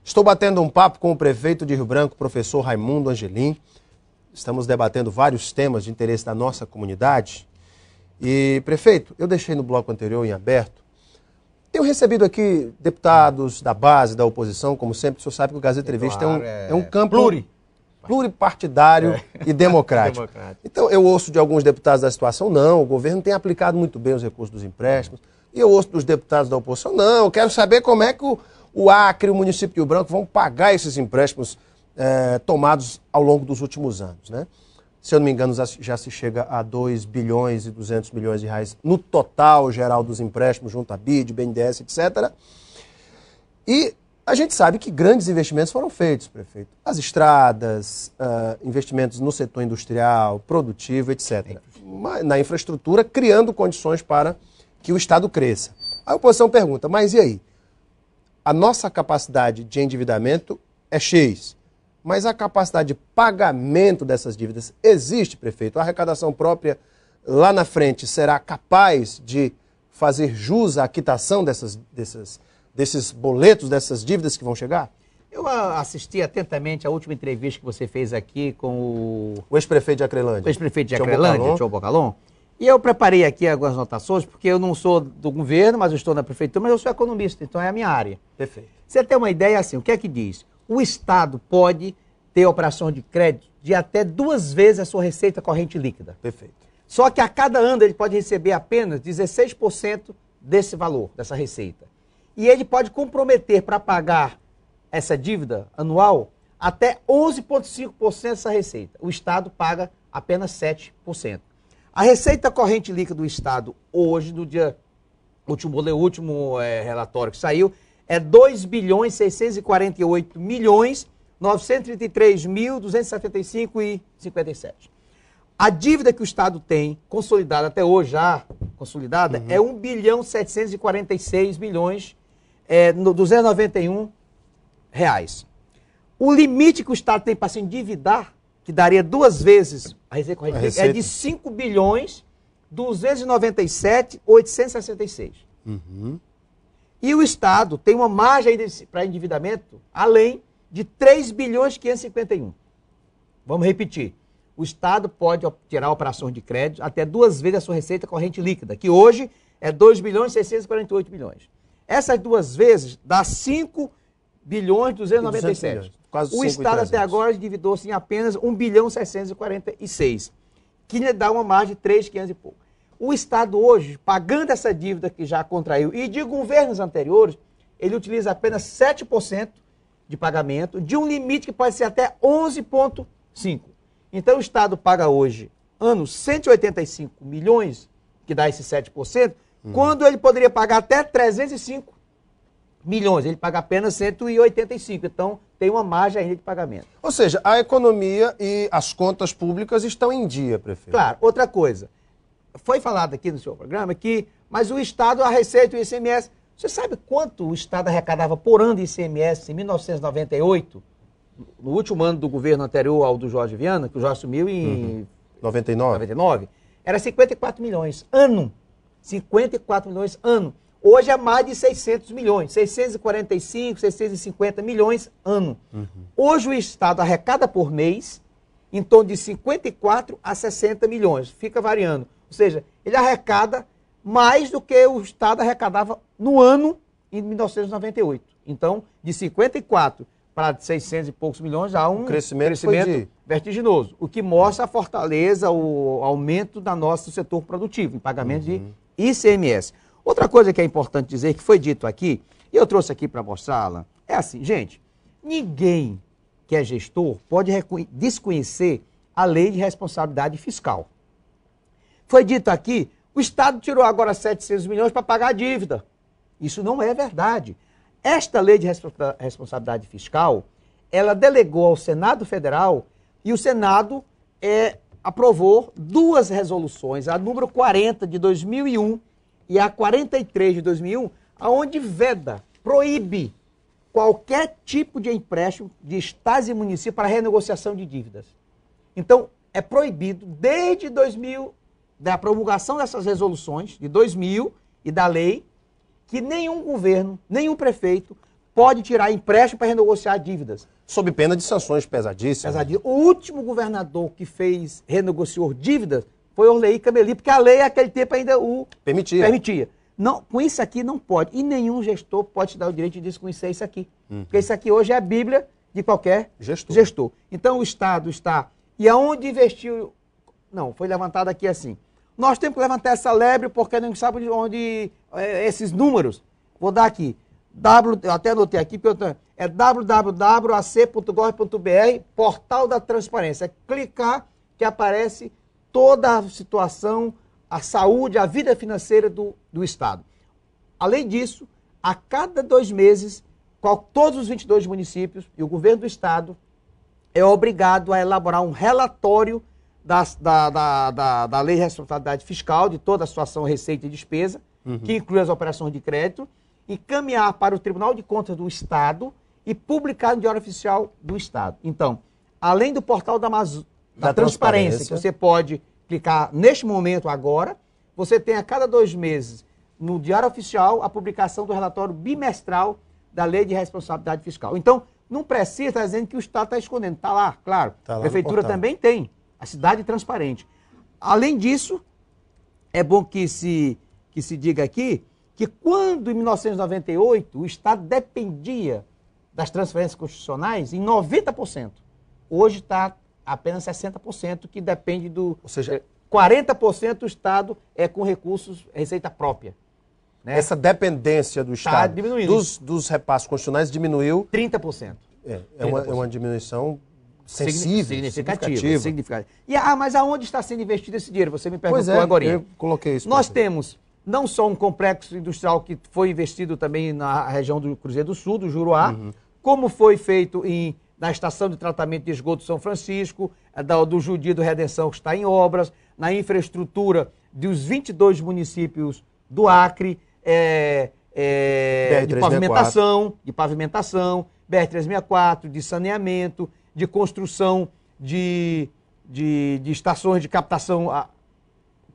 Estou batendo um papo com o prefeito de Rio Branco, professor Raimundo Angelim. Estamos debatendo vários temas de interesse da nossa comunidade. E, prefeito, eu deixei no bloco anterior em aberto. Tenho recebido aqui deputados da base, da oposição, como sempre. O senhor sabe que o Gazeta Entrevista é um campo pluripartidário e democrático. Então, eu ouço de alguns deputados da situação, não, o governo tem aplicado muito bem os recursos dos empréstimos. E eu ouço dos deputados da oposição, não, eu quero saber como é que o Acre e o município de Rio Branco vão pagar esses empréstimos tomados ao longo dos últimos anos, né? Se eu não me engano, já se chega a 2 bilhões e 200 milhões de reais no total geral dos empréstimos, junto à BID, BNDES, etc. E a gente sabe que grandes investimentos foram feitos, prefeito. As estradas, investimentos no setor industrial, produtivo, etc. Na infraestrutura, criando condições para que o Estado cresça. A oposição pergunta, mas e aí? A nossa capacidade de endividamento é X, mas a capacidade de pagamento dessas dívidas existe, prefeito? A arrecadação própria lá na frente será capaz de fazer jus à quitação desses boletos, dessas dívidas que vão chegar? Eu assisti atentamente a última entrevista que você fez aqui com o ex-prefeito de Acrelândia. O ex-prefeito de Acrelândia, Tio Bocalon. E eu preparei aqui algumas anotações, porque eu não sou do governo, mas eu estou na prefeitura, mas eu sou economista, então é a minha área. Perfeito. Você tem uma ideia assim, o que é que diz? O Estado pode ter operação de crédito de até 2 vezes a sua receita corrente líquida. Perfeito. Só que a cada ano ele pode receber apenas 16% desse valor, dessa receita. E ele pode comprometer para pagar essa dívida anual até 11,5% dessa receita. O Estado paga apenas 7%. A receita corrente líquida do Estado hoje, no dia último relatório que saiu, é 2 bilhões 648 milhões 933.275,57. A dívida que o Estado tem, consolidada até hoje já, consolidada, é 1 bilhão 746 milhões 291 reais. O limite que o Estado tem para se endividar, que daria 2 vezes a receita corrente, é de 5 bilhões 297.866. E o Estado tem uma margem para endividamento além de 3 bilhões 551. Vamos repetir. O Estado pode tirar operações de crédito até 2 vezes a sua receita corrente líquida, que hoje é 2 bilhões 648 milhões. Essas 2 vezes dá 5 bilhões 297 milhões. Quase o Estado até agora endividou-se em apenas 1 bilhão 746, que lhe dá uma margem de 3.500 e pouco. O Estado hoje, pagando essa dívida que já contraiu, e de governos anteriores, ele utiliza apenas 7% de pagamento, de um limite que pode ser até 11,5%. Então o Estado paga hoje, ano, 185 milhões, que dá esse 7%, quando ele poderia pagar até 305 milhões, ele paga apenas 185, então tem uma margem ainda de pagamento. Ou seja, a economia e as contas públicas estão em dia, prefeito. Claro, outra coisa, foi falado aqui no seu programa que, mas o Estado, a Receita e o ICMS, você sabe quanto o Estado arrecadava por ano de ICMS em 1998, no último ano do governo anterior ao do Jorge Viana, que o Jorge assumiu em 99? Era 54 milhões ano. 54 milhões ano. Hoje é mais de 600 milhões, 645, 650 milhões ano. Hoje o Estado arrecada por mês em torno de 54 a 60 milhões, fica variando. Ou seja, ele arrecada mais do que o Estado arrecadava no ano em 1998. Então, de 54 para 600 e poucos milhões, há um crescimento vertiginoso, o que mostra a fortaleza, o aumento do nosso setor produtivo, em pagamento de ICMS. Outra coisa que é importante dizer, que foi dito aqui, e eu trouxe aqui para mostrá-la, é assim, gente, ninguém que é gestor pode desconhecer a lei de responsabilidade fiscal. Foi dito aqui, o Estado tirou agora 700 milhões para pagar a dívida. Isso não é verdade. Esta lei de responsabilidade fiscal, ela delegou ao Senado Federal e o Senado aprovou 2 resoluções, a número 40 de 2001 e a 43 de 2001, aonde veda, proíbe qualquer tipo de empréstimo de estados e municípios para renegociação de dívidas. Então, é proibido desde 2000, da promulgação dessas resoluções, de 2000 e da lei, que nenhum governo, nenhum prefeito pode tirar empréstimo para renegociar dívidas. Sob pena de sanções pesadíssimas. O último governador que renegociou dívidas foi Orley Cameli, porque a lei naquele tempo ainda o permitia. Não, com isso aqui não pode. E nenhum gestor pode te dar o direito de desconhecer isso aqui. Porque isso aqui hoje é a Bíblia de qualquer gestor. Então o Estado está... E aonde investiu... Não, foi levantado aqui assim. Nós temos que levantar essa lebre porque não sabe onde esses números. Vou dar aqui. Eu até anotei aqui, é www.ac.gov.br, portal da transparência. É clicar que aparece toda a situação, a saúde, a vida financeira do Estado. Além disso, a cada 2 meses, todos os 22 municípios e o governo do Estado é obrigado a elaborar um relatório da Lei de Responsabilidade Fiscal, de toda a situação receita e despesa, que inclui as operações de crédito, encaminhar para o Tribunal de Contas do Estado e publicar no Diário Oficial do Estado. Então, além do portal da transparência, que você pode clicar neste momento agora, você tem a cada 2 meses, no Diário Oficial, a publicação do relatório bimestral da Lei de Responsabilidade Fiscal. Então, não precisa estar dizendo que o Estado está escondendo. Está lá, claro. Tá lá, a Prefeitura também tem. A cidade transparente. Além disso, é bom que se diga aqui que quando, em 1998, o Estado dependia das transferências constitucionais em 90%, hoje está apenas 60%, que depende do... Ou seja, 40% o Estado é com recursos, receita própria. Né? Essa dependência do Estado dos repasses constitucionais diminuiu... 30%. É uma diminuição... significativa. Mas aonde está sendo investido esse dinheiro? Você me perguntou agora. Eu coloquei isso. Nós temos não só um complexo industrial que foi investido também na região do Cruzeiro do Sul, do Juruá, como foi feito na estação de tratamento de esgoto São Francisco, do Judia do Redenção, que está em obras, na infraestrutura dos 22 municípios do Acre, de pavimentação, BR-364, de saneamento, de construção de estações de captação.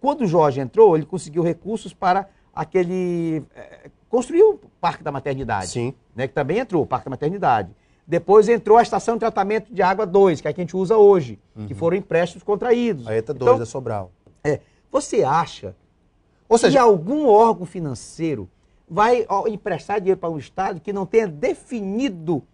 Quando o Jorge entrou, ele conseguiu recursos para construir o Parque da Maternidade. Sim. Né, que também entrou, o Parque da Maternidade. Depois entrou a Estação de Tratamento de Água 2, que é a que a gente usa hoje, que foram empréstimos contraídos. A ETA 2 da Sobral. Você acha que algum órgão financeiro vai emprestar dinheiro para um Estado que não tenha definido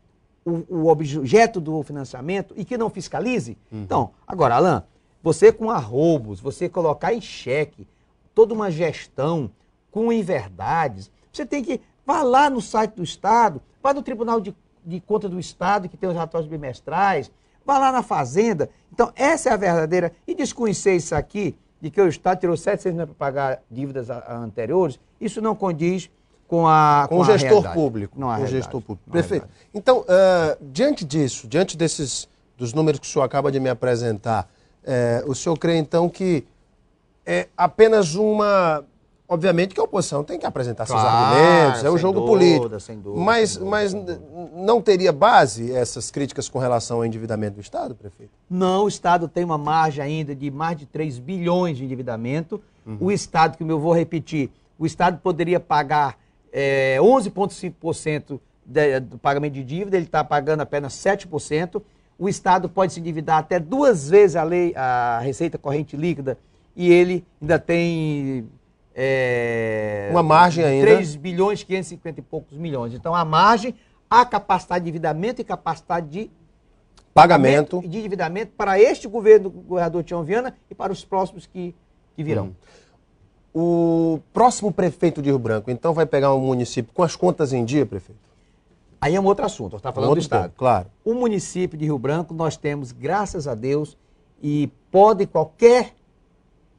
o objeto do financiamento e que não fiscalize? Então, agora, Alain, você com arroubos, você colocar em xeque toda uma gestão com inverdades, você tem que... Vá lá no site do Estado, vá no Tribunal de Contas do Estado, que tem os relatórios bimestrais, vá lá na Fazenda. Então, essa é a verdadeira... E desconhecer isso aqui, de que o Estado tirou 700 milhões para pagar dívidas anteriores, isso não condiz com o gestor realidade. Público. Não há com o gestor público. Perfeito. Então, diante dos números que o senhor acaba de me apresentar, o senhor crê, então, que é apenas uma... Obviamente que a oposição tem que apresentar seus argumentos, é o jogo político. Sem dúvida, mas não teria base essas críticas com relação ao endividamento do Estado, prefeito? Não, o Estado tem uma margem ainda de mais de 3 bilhões de endividamento. O Estado, que eu vou repetir, o Estado poderia pagar 11,5% do pagamento de dívida, ele está pagando apenas 7%. O Estado pode se endividar até 2 vezes a receita corrente líquida e ele ainda tem... uma margem ainda. 3 bilhões, 550 e poucos milhões. Então, a margem, a capacidade de endividamento e capacidade de pagamento e de endividamento para este governo do governador Tião Viana e para os próximos que virão. O próximo prefeito de Rio Branco, então, vai pegar um município com as contas em dia, prefeito? Aí é um outro assunto, está falando do Estado. Tempo, claro. O município de Rio Branco, nós temos, graças a Deus, e pode qualquer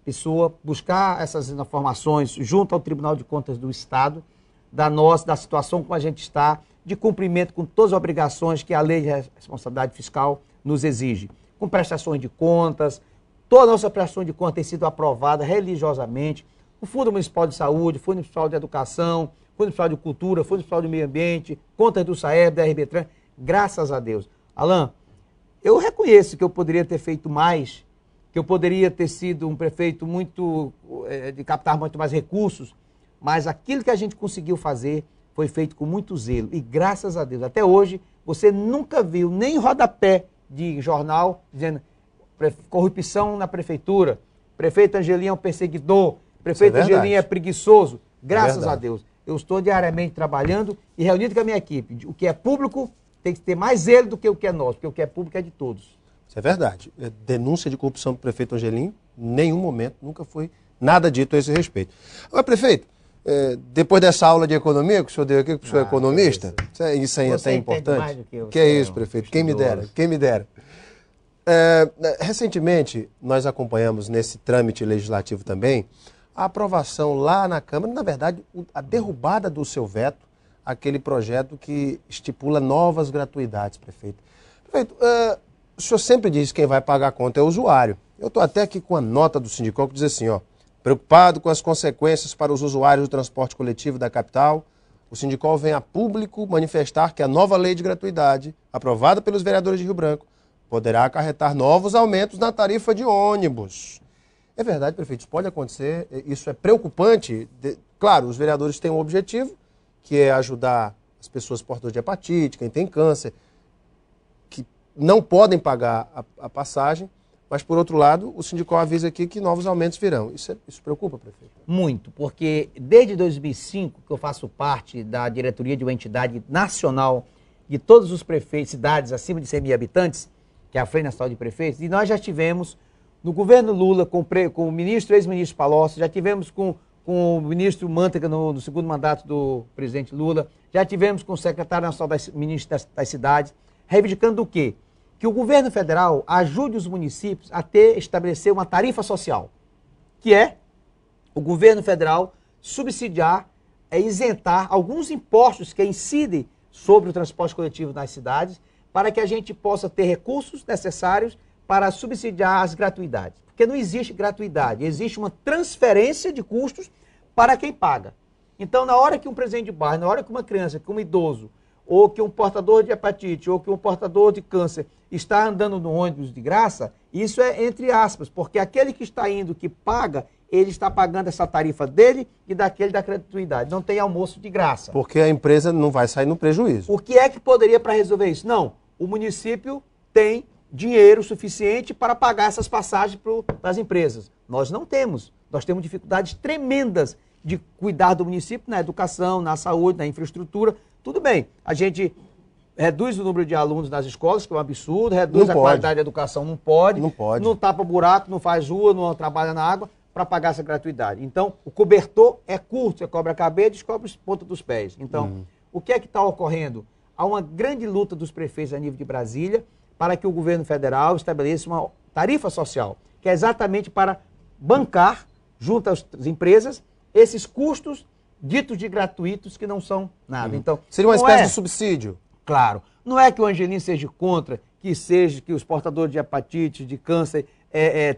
pessoa buscar essas informações junto ao Tribunal de Contas do Estado, da situação como a gente está, de cumprimento com todas as obrigações que a Lei de Responsabilidade Fiscal nos exige. Com prestações de contas, toda a nossa prestação de contas tem sido aprovada religiosamente. O Fundo Municipal de Saúde, Fundo Municipal de Educação, Fundo Municipal de Cultura, Fundo Municipal de Meio Ambiente, contas do SAEB, da RBTran, graças a Deus. Alain, eu reconheço que eu poderia ter feito mais, que eu poderia ter sido um prefeito de captar muito mais recursos, mas aquilo que a gente conseguiu fazer foi feito com muito zelo. E graças a Deus, até hoje, você nunca viu nem rodapé de jornal dizendo corrupção na prefeitura, prefeito Angelim é um perseguidor, prefeito Angelim é preguiçoso. Graças a Deus. Eu estou diariamente trabalhando e reunido com a minha equipe. O que é público tem que ter mais zelo do que o que é nosso, porque o que é público é de todos. Isso é verdade. Denúncia de corrupção do prefeito Angelim, em nenhum momento, nunca foi nada dito a esse respeito. Agora, prefeito, depois dessa aula de economia que o senhor deu aqui, que o senhor é economista, isso aí é até importante. Que é isso, prefeito? Quem me dera, quem me dera. Recentemente, nós acompanhamos nesse trâmite legislativo também a aprovação lá na Câmara, na verdade, a derrubada do seu veto, aquele projeto que estipula novas gratuidades, prefeito. Prefeito, o senhor sempre diz que quem vai pagar a conta é o usuário. Eu estou até aqui com a nota do sindicato que diz assim, ó, preocupado com as consequências para os usuários do transporte coletivo da capital, o sindicato vem a público manifestar que a nova lei de gratuidade, aprovada pelos vereadores de Rio Branco, poderá acarretar novos aumentos na tarifa de ônibus. É verdade, prefeito, isso pode acontecer, isso é preocupante. Claro, os vereadores têm um objetivo, que é ajudar as pessoas portadoras de hepatite, quem tem câncer, que não podem pagar a passagem, mas, por outro lado, o sindicato avisa aqui que novos aumentos virão. Isso preocupa, prefeito? Muito, porque desde 2005 que eu faço parte da diretoria de uma entidade nacional de todos os prefeitos, cidades acima de 100 mil habitantes, que é a Frente Nacional de Prefeitos, e nós já tivemos no governo Lula, com o ministro, ex-ministro Palocci, já tivemos com o ministro Mantega no segundo mandato do presidente Lula, já tivemos com o secretário nacional ministro das cidades, reivindicando o quê? Que o governo federal ajude os municípios a estabelecer uma tarifa social, que é o governo federal subsidiar, isentar alguns impostos que incidem sobre o transporte coletivo nas cidades, para que a gente possa ter recursos necessários para subsidiar as gratuidades. Porque não existe gratuidade, existe uma transferência de custos para quem paga. Então, na hora que um presidente de bairro, na hora que uma criança, que um idoso, ou que um portador de hepatite, ou que um portador de câncer está andando no ônibus de graça, isso é entre aspas, porque aquele que está indo, que paga, ele está pagando essa tarifa dele e daquele da gratuidade. Não tem almoço de graça. Porque a empresa não vai sair no prejuízo. O que é que poderia para resolver isso? Não, o município tem dinheiro suficiente para pagar essas passagens para as empresas. Nós não temos. Nós temos dificuldades tremendas de cuidar do município na educação, na saúde, na infraestrutura. Tudo bem, a gente reduz o número de alunos nas escolas, que é um absurdo, reduz a qualidade da educação, não pode, não tapa buraco, não faz rua, não trabalha na água para pagar essa gratuidade. Então, o cobertor é curto, você cobra a cabeça e descobre a ponta dos pés. Então, o que é que está ocorrendo? Há uma grande luta dos prefeitos a nível de Brasília para que o governo federal estabeleça uma tarifa social, que é exatamente para bancar, junto às empresas, esses custos ditos de gratuitos que não são nada. Então, seria uma espécie de subsídio. Claro. Não é que o Angelim seja contra que os portadores de hepatite, de câncer,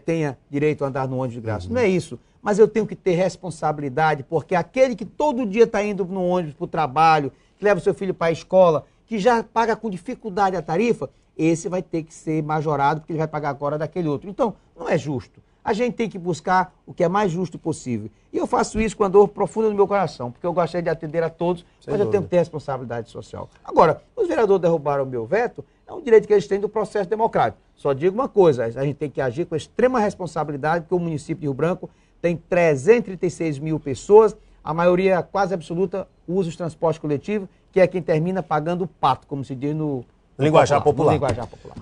tenha direito a andar no ônibus de graça. Não é isso. Mas eu tenho que ter responsabilidade, porque aquele que todo dia está indo no ônibus para o trabalho, que leva o seu filho para a escola, que já paga com dificuldade a tarifa, esse vai ter que ser majorado, porque ele vai pagar agora daquele outro. Então, não é justo. A gente tem que buscar o que é mais justo possível. E eu faço isso com a dor profunda no meu coração, porque eu gostaria de atender a todos, mas eu tenho que ter responsabilidade social. Agora, os vereadores derrubaram o meu veto, é um direito que eles têm do processo democrático. Só digo uma coisa, a gente tem que agir com extrema responsabilidade, porque o município de Rio Branco tem 336 mil pessoas, a maioria quase absoluta usa os transportes coletivos, que é quem termina pagando o pato, como se diz no linguajar popular.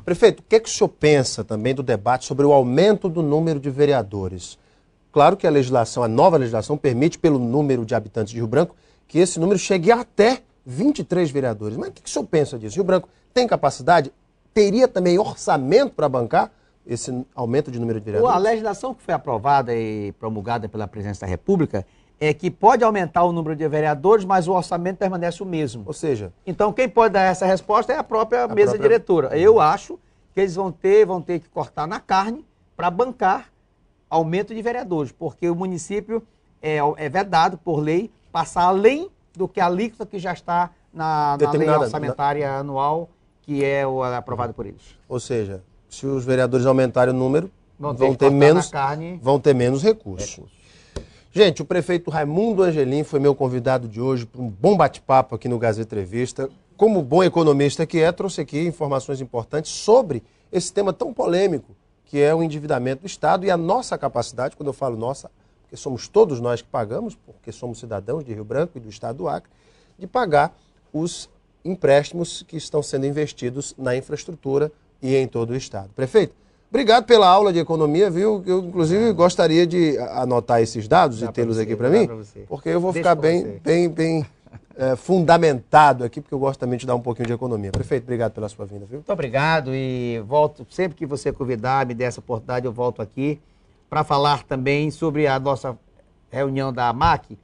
Prefeito, o que é que o senhor pensa também do debate sobre o aumento do número de vereadores? Claro que a nova legislação permite, pelo número de habitantes de Rio Branco, que esse número chegue até 23 vereadores. Mas o que o senhor pensa disso? Rio Branco tem capacidade? Teria também orçamento para bancar esse aumento de número de vereadores? A legislação que foi aprovada e promulgada pela Presidência da República é que pode aumentar o número de vereadores, mas o orçamento permanece o mesmo. Ou seja... Então, quem pode dar essa resposta é a própria mesa diretora. Eu acho que eles vão ter que cortar na carne para bancar aumento de vereadores, porque o município é vedado por lei passar além do que a alíquota que já está na lei orçamentária anual, que é aprovada por eles. Ou seja, se os vereadores aumentarem o número, vão ter menos recursos. Gente, o prefeito Raimundo Angelim foi meu convidado de hoje para um bom bate-papo aqui no Gazeta Entrevista. Como bom economista que é, trouxe aqui informações importantes sobre esse tema tão polêmico, que é o endividamento do Estado e a nossa capacidade, quando eu falo nossa, porque somos todos nós que pagamos, porque somos cidadãos de Rio Branco e do Estado do Acre, de pagar os empréstimos que estão sendo investidos na infraestrutura e em todo o Estado. Prefeito, obrigado pela aula de economia, viu? Eu, inclusive, gostaria de anotar esses dados e tê-los aqui para mim, porque eu vou ficar bem fundamentado aqui, porque eu gosto também de dar um pouquinho de economia. Prefeito, obrigado pela sua vinda, viu? Muito obrigado e volto, sempre que você convidar, me der essa oportunidade, eu volto aqui para falar também sobre a nossa reunião da AMAC,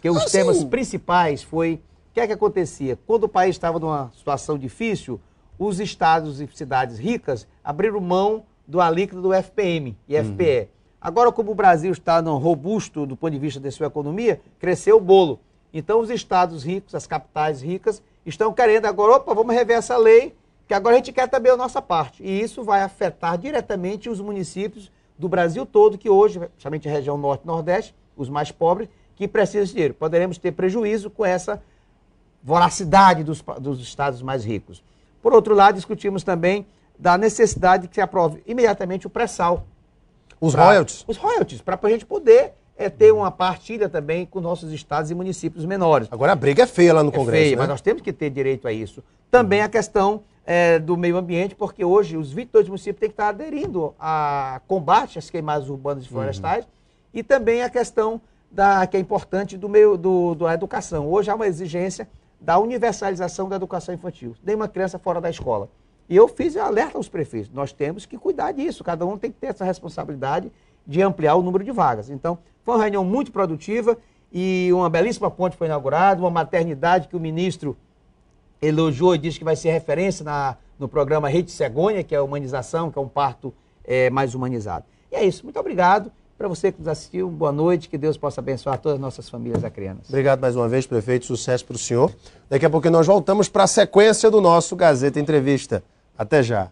que os temas principais foi o que é que acontecia? Quando o país estava numa situação difícil, os estados e cidades ricas abriram mão do alíquota do FPM e FPE. Agora, como o Brasil está no robusto do ponto de vista da sua economia, cresceu o bolo. Então, os estados ricos, as capitais ricas, estão querendo agora, opa, vamos rever essa lei, que agora a gente quer também a nossa parte. E isso vai afetar diretamente os municípios do Brasil todo, que hoje, principalmente a região norte e nordeste, os mais pobres, que precisam de dinheiro. Poderemos ter prejuízo com essa voracidade dos estados mais ricos. Por outro lado, discutimos também da necessidade de que se aprove imediatamente o pré-sal. Os royalties? Os royalties, para a gente poder ter uma partilha também com nossos estados e municípios menores. Agora a briga é feia lá no Congresso, feia, né? Mas nós temos que ter direito a isso. Também a questão do meio ambiente, porque hoje os 22 municípios têm que estar aderindo a combate às queimadas urbanas e florestais, e também a questão que é importante da educação. Hoje há uma exigência da universalização da educação infantil. Nenhuma criança fora da escola. E eu fiz alerta aos prefeitos. Nós temos que cuidar disso. Cada um tem que ter essa responsabilidade de ampliar o número de vagas. Então, foi uma reunião muito produtiva e uma belíssima ponte foi inaugurada, uma maternidade que o ministro elogiou e disse que vai ser referência no programa Rede Cegonha, que é a humanização, que é um parto mais humanizado. E é isso. Muito obrigado. Para você que nos assistiu, boa noite, que Deus possa abençoar todas as nossas famílias acreanas. Obrigado mais uma vez, prefeito, sucesso para o senhor. Daqui a pouco nós voltamos para a sequência do nosso Gazeta Entrevista. Até já.